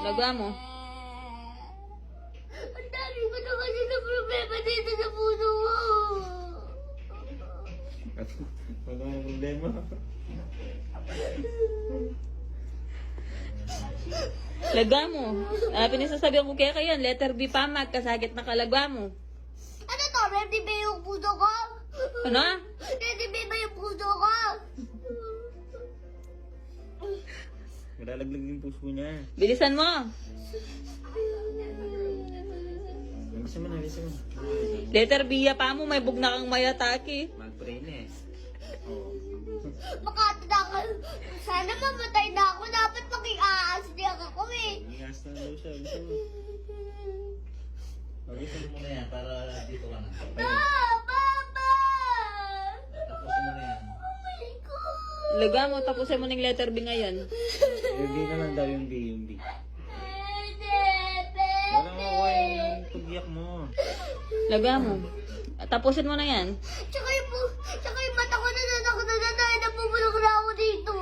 Lagwa mo. Ang dami ko na kasi na problema dito sa puso mo. Wala nang problema. Lagwa mo. Pinasasabihan ko kaya yan. Letter B pa, magkasakit na kalagwa mo. Ano to? Ready ba yung puso ko? Ano? Ready ba yung puso ko? Malalaglag yung puso niya. Bilisan mo. Bisa mo na, bisa mo. Letter B pa mo, may bugna kang mayataki. Mag-pray na eh. Oo. Makatanda ka. Sana mamatay na ako. Dapat mag-i-aasdiyak ako eh. Ingas na daw siya. Bisa mo. Tapusin mo muna yan para dito ka na. Papa! Tapusin mo na yan. Oh my God! Lagwa mo, tapusin mo ng letter B ngayon. Yung B na lang daw yung B, yung B. Pwede! Wala makuha yung pagbiyak mo. Lagwa mo. Tapusin mo na yan. Tsaka yung mata ko na dahil napupulog na ako dito.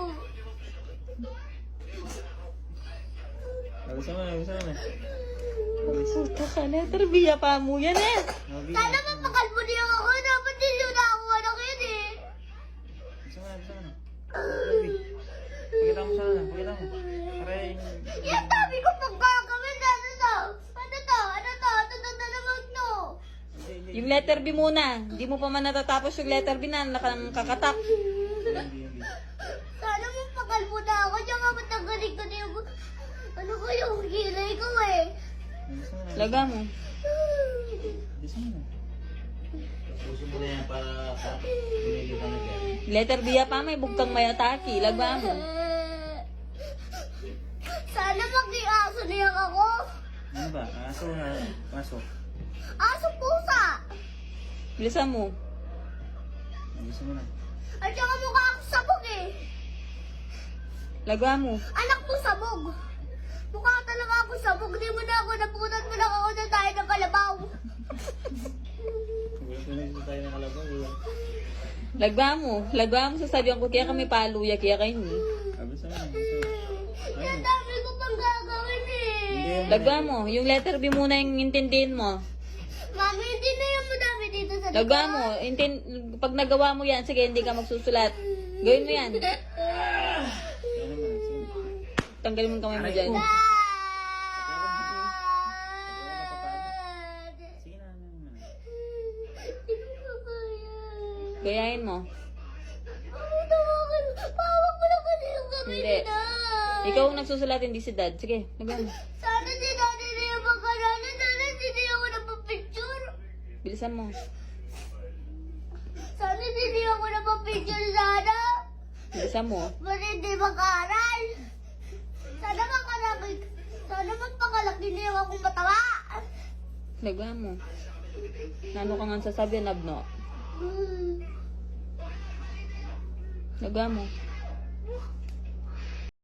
Bisa mo na, bisa mo na. Puta ka, letter B pa mo yan eh. Sana mapakalbo niya ako. Dapat din yun ako anak yun eh. Bisa mo na, bisa mo na. Pakita mo sana, pakita mo. Aray. Yung dami ko pang gagawin. Ano to? Ano to? Ano to? Ano to na naman to? Yung letter B muna. Hindi mo pa man natatapos yung letter B na nakakatak. Sana mapakalbo na ako. Tsaka matanggalin ko na yung... Ano ko yung kilay ko eh. Bisa mo na. Lagwa mo. Bisa mo na. Tapusin mo na yan para binili ka na dyan. Letter B pa, may bugtang mayataki. Lagwa mo. Sana mag-i-aso niya ako. Ano ba? Aso na. Pasok. Aso pusa. Bilisan mo. Bisa mo na. At saka mukha ako sabog eh. Lagwa mo. Anak mo sabog. Mukha talaga ako sabog. Di mo na ako napunan mo lang ako na tayo ng kalabaw. Gusto na isa tayo ng kalabaw. Lagwa mo. Lagwa mo, sasabihan ko kaya kami paluya, kaya kayo ni. Bisa mo na. Bisa mo na. Yung dami ko pang gagawin eh. Lagwa mo. Yung letter B muna yung intindihin mo. Mami, hindi na yung madami dito sa Lagwa mo. Pag nagawa mo yan, sige, hindi ka magsusulat. Gawin mo yan. Kaya naman. Sige. Tanggalin mo yung kamay mo dyan. Sige na. Ano naman. Gayahin mo. Pawag mo lang kasi yung kamay Hindi. na. Ikaw ang nagsusulat, hindi si dad. Sige, lagwa mo. Sana si daddy na yung magkalanan. Sana hindi ako napapicture. Bilisan mo. Sana hindi ako napapicture sana. Bilisan mo. Ba't hindi mag-aaral? Sana makalaki. Sana magpakalaki niyo akong matawa. Lagwa mo. Nano ka nga sasabihan, Abno? Lagwa mo.